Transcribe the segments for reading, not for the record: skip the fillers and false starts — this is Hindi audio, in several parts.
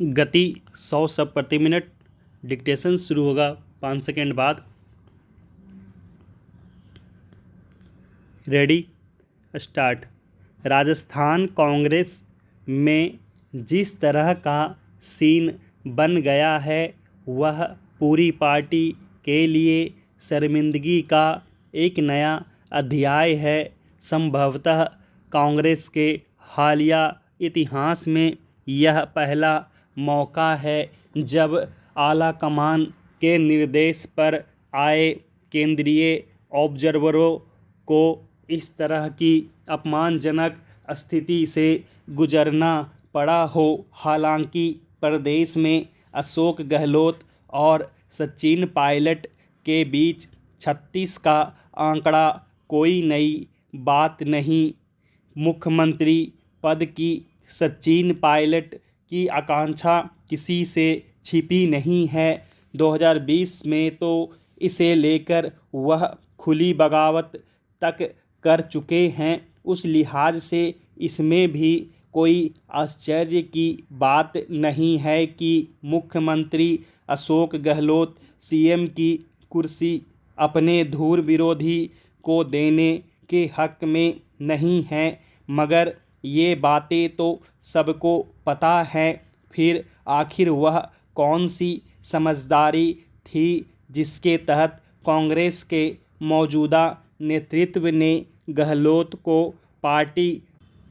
गति 100 शब्द प्रति मिनट। डिक्टेशन शुरू होगा 5 सेकेंड बाद। Ready, start. राजस्थान कांग्रेस में जिस तरह का सीन बन गया है वह पूरी पार्टी के लिए शर्मिंदगी का एक नया अध्याय है। संभवतः कांग्रेस के हालिया इतिहास में यह पहला मौका है जब आलाकमान के निर्देश पर आए केंद्रीय ऑब्जर्वरों को इस तरह की अपमानजनक स्थिति से गुजरना पड़ा हो। हालांकि प्रदेश में अशोक गहलोत और सचिन पायलट के बीच 36 का आंकड़ा कोई नई बात नहीं। मुख्यमंत्री पद की सचिन पायलट की आकांक्षा किसी से छिपी नहीं है। 2020 में तो इसे लेकर वह खुली बगावत तक कर चुके हैं। उस लिहाज से इसमें भी कोई आश्चर्य की बात नहीं है कि मुख्यमंत्री अशोक गहलोत सीएम की कुर्सी अपने धूर विरोधी को देने के हक में नहीं हैं। मगर ये बातें तो सबको पता है। फिर आखिर वह कौन सी समझदारी थी जिसके तहत कांग्रेस के मौजूदा नेतृत्व ने गहलोत को पार्टी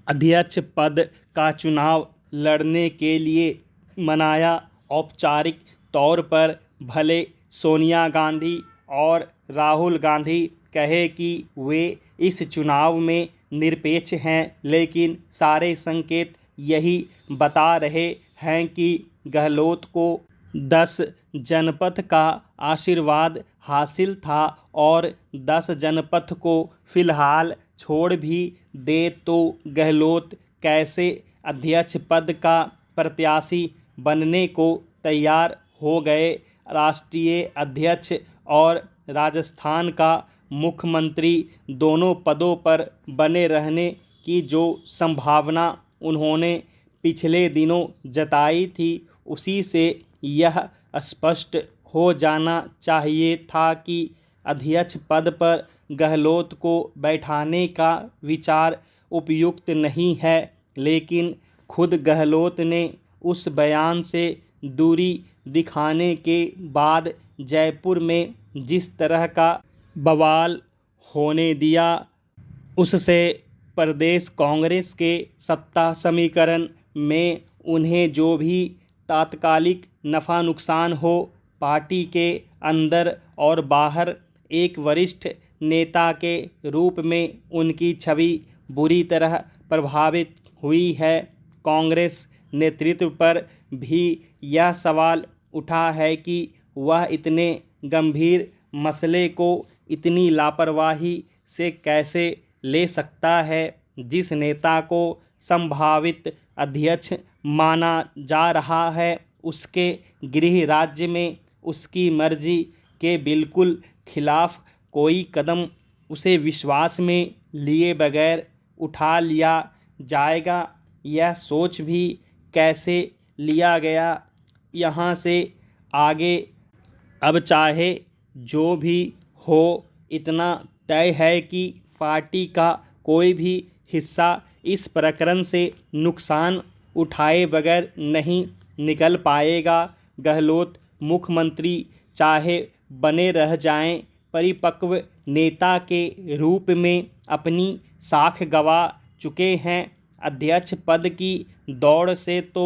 अध्यक्ष पद का चुनाव लड़ने के लिए मनाया। औपचारिक तौर पर भले सोनिया गांधी और राहुल गांधी कहे कि वे इस चुनाव में निरपेक्ष हैं, लेकिन सारे संकेत यही बता रहे हैं कि गहलोत को 10 जनपथ का आशीर्वाद हासिल था और 10 जनपथ को फिलहाल छोड़ भी दे तो गहलोत कैसे अध्यक्ष पद का प्रत्याशी बनने को तैयार हो गए। राष्ट्रीय अध्यक्ष और राजस्थान का मुख्यमंत्री दोनों पदों पर बने रहने की जो संभावना उन्होंने पिछले दिनों जताई थी उसी से यह स्पष्ट हो जाना चाहिए था कि अध्यक्ष पद पर गहलोत को बैठाने का विचार उपयुक्त नहीं है। लेकिन खुद गहलोत ने उस बयान से दूरी दिखाने के बाद जयपुर में जिस तरह का बवाल होने दिया उससे प्रदेश कांग्रेस के सत्ता समीकरण में उन्हें जो भी तात्कालिक नफ़ा नुकसान हो, पार्टी के अंदर और बाहर एक वरिष्ठ नेता के रूप में उनकी छवि बुरी तरह प्रभावित हुई है। कांग्रेस नेतृत्व पर भी यह सवाल उठा है कि वह इतने गंभीर मसले को इतनी लापरवाही से कैसे ले सकता है। जिस नेता को संभावित अध्यक्ष माना जा रहा है उसके गृह राज्य में उसकी मर्जी के बिल्कुल खिलाफ कोई कदम उसे विश्वास में लिए बगैर उठा लिया जाएगा, यह सोच भी कैसे लिया गया। यहाँ से आगे अब चाहे जो भी हो इतना तय है कि पार्टी का कोई भी हिस्सा इस प्रकरण से नुकसान उठाए बगैर नहीं निकल पाएगा। गहलोत मुख्यमंत्री चाहे बने रह जाएं, परिपक्व नेता के रूप में अपनी साख गंवा चुके हैं। अध्यक्ष पद की दौड़ से तो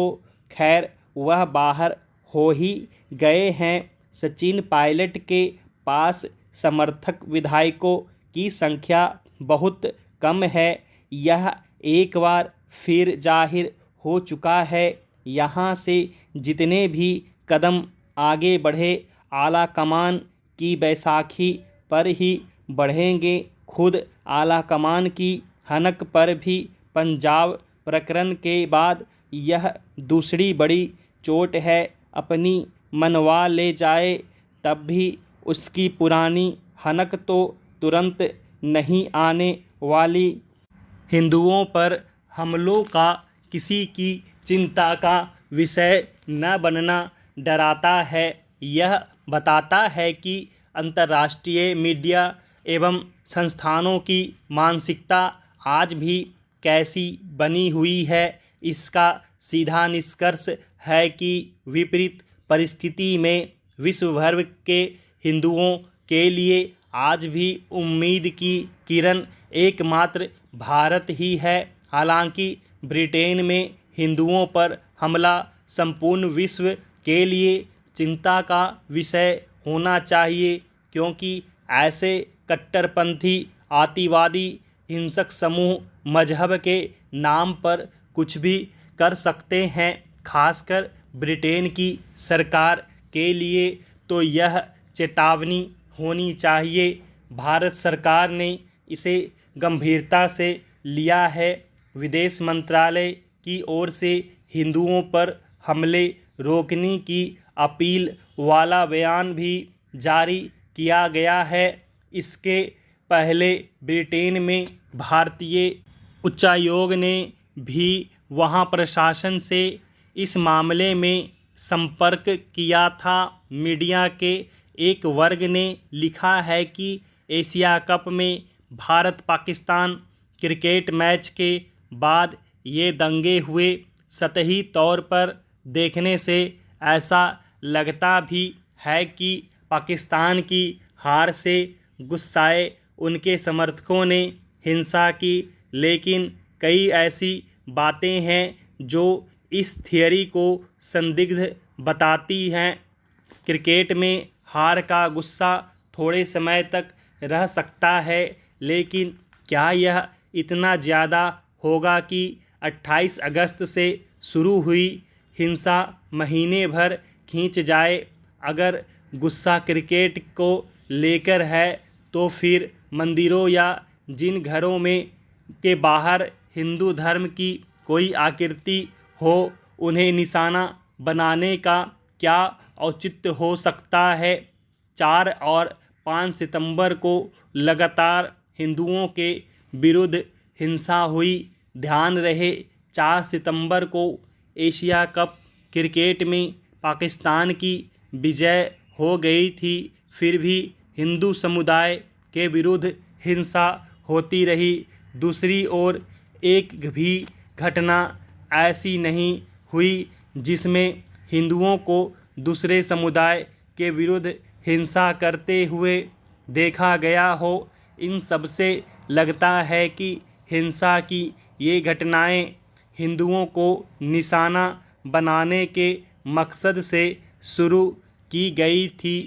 खैर वह बाहर हो ही गए हैं। सचिन पायलट के पास समर्थक विधायकों की संख्या बहुत कम है, यह एक बार फिर जाहिर हो चुका है। यहाँ से जितने भी कदम आगे बढ़े आलाकमान की बैसाखी पर ही बढ़ेंगे। खुद आलाकमान की हनक पर भी पंजाब प्रकरण के बाद यह दूसरी बड़ी चोट है। अपनी मनवा ले जाए तब भी उसकी पुरानी हनक तो तुरंत नहीं आने वाली। हिंदुओं पर हमलों का किसी की चिंता का विषय न बनना डराता है। यह बताता है कि अंतर्राष्ट्रीय मीडिया एवं संस्थानों की मानसिकता आज भी कैसी बनी हुई है। इसका सीधा निष्कर्ष है कि विपरीत परिस्थिति में विश्व भर के हिंदुओं के लिए आज भी उम्मीद की किरण एकमात्र भारत ही है। हालांकि ब्रिटेन में हिंदुओं पर हमला संपूर्ण विश्व के लिए चिंता का विषय होना चाहिए, क्योंकि ऐसे कट्टरपंथी अतिवादी हिंसक समूह मजहब के नाम पर कुछ भी कर सकते हैं। खासकर ब्रिटेन की सरकार के लिए तो यह चेतावनी होनी चाहिए। भारत सरकार ने इसे गंभीरता से लिया है। विदेश मंत्रालय की ओर से हिंदुओं पर हमले रोकने की अपील वाला बयान भी जारी किया गया है। इसके पहले ब्रिटेन में भारतीय उच्चायोग ने भी वहां प्रशासन से इस मामले में संपर्क किया था। मीडिया के एक वर्ग ने लिखा है कि एशिया कप में भारत पाकिस्तान क्रिकेट मैच के बाद ये दंगे हुए। सतही तौर पर देखने से ऐसा लगता भी है कि पाकिस्तान की हार से गुस्साए उनके समर्थकों ने हिंसा की, लेकिन कई ऐसी बातें हैं जो इस थियरी को संदिग्ध बताती हैं। क्रिकेट में हार का गुस्सा थोड़े समय तक रह सकता है, लेकिन क्या यह इतना ज़्यादा होगा कि 28 अगस्त से शुरू हुई हिंसा महीने भर खींच जाए। अगर गुस्सा क्रिकेट को लेकर है तो फिर मंदिरों या जिन घरों में के बाहर हिंदू धर्म की कोई आकृति हो, उन्हें निशाना बनाने का क्या औचित्य हो सकता है। 4 और 5 सितंबर को लगातार हिंदुओं के विरुद्ध हिंसा हुई। ध्यान रहे 4 सितंबर को एशिया कप क्रिकेट में पाकिस्तान की विजय हो गई थी, फिर भी हिंदू समुदाय के विरुद्ध हिंसा होती रही। दूसरी ओर एक भी घटना ऐसी नहीं हुई जिसमें हिंदुओं को दूसरे समुदाय के विरुद्ध हिंसा करते हुए देखा गया हो। इन सब से लगता है कि हिंसा की ये घटनाएं हिंदुओं को निशाना बनाने के मकसद से शुरू की गई थी।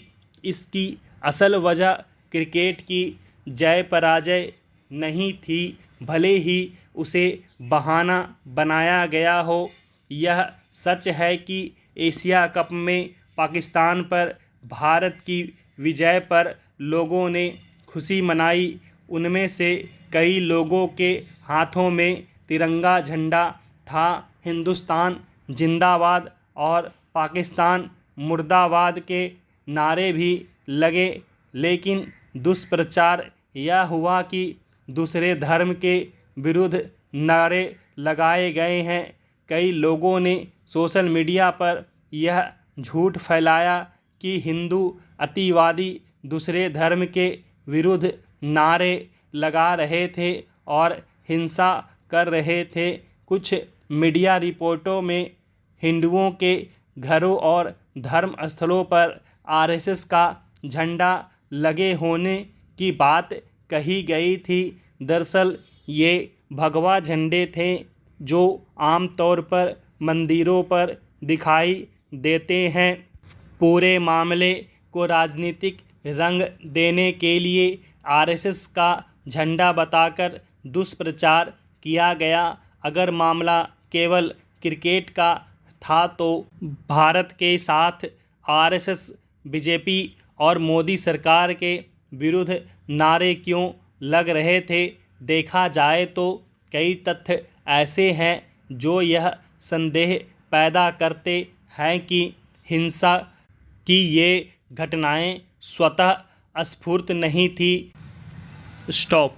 इसकी असल वजह क्रिकेट की जय पराजय नहीं थी, भले ही उसे बहाना बनाया गया हो। यह सच है कि एशिया कप में पाकिस्तान पर भारत की विजय पर लोगों ने खुशी मनाई। उनमें से कई लोगों के हाथों में तिरंगा झंडा था। हिंदुस्तान जिंदाबाद और पाकिस्तान मुर्दाबाद के नारे भी लगे, लेकिन दुष्प्रचार यह हुआ कि दूसरे धर्म के विरुद्ध नारे लगाए गए हैं। कई लोगों ने सोशल मीडिया पर यह झूठ फैलाया कि हिंदू अतिवादी दूसरे धर्म के विरुद्ध नारे लगा रहे थे और हिंसा कर रहे थे। कुछ मीडिया रिपोर्टों में हिंदुओं के घरों और धर्म स्थलों पर आरएसएस का झंडा लगे होने की बात कही गई थी। दरअसल ये भगवा झंडे थे जो आमतौर पर मंदिरों पर दिखाई देते हैं। पूरे मामले को राजनीतिक रंग देने के लिए आरएसएस का झंडा बताकर दुष्प्रचार किया गया। अगर मामला केवल क्रिकेट का था तो भारत के साथ आरएसएस बीजेपी और मोदी सरकार के विरुद्ध नारे क्यों लग रहे थे। देखा जाए तो कई तथ्य ऐसे हैं जो यह संदेह पैदा करते हैं कि हिंसा की ये घटनाएं स्वतः स्फूर्त नहीं थी। स्टॉप।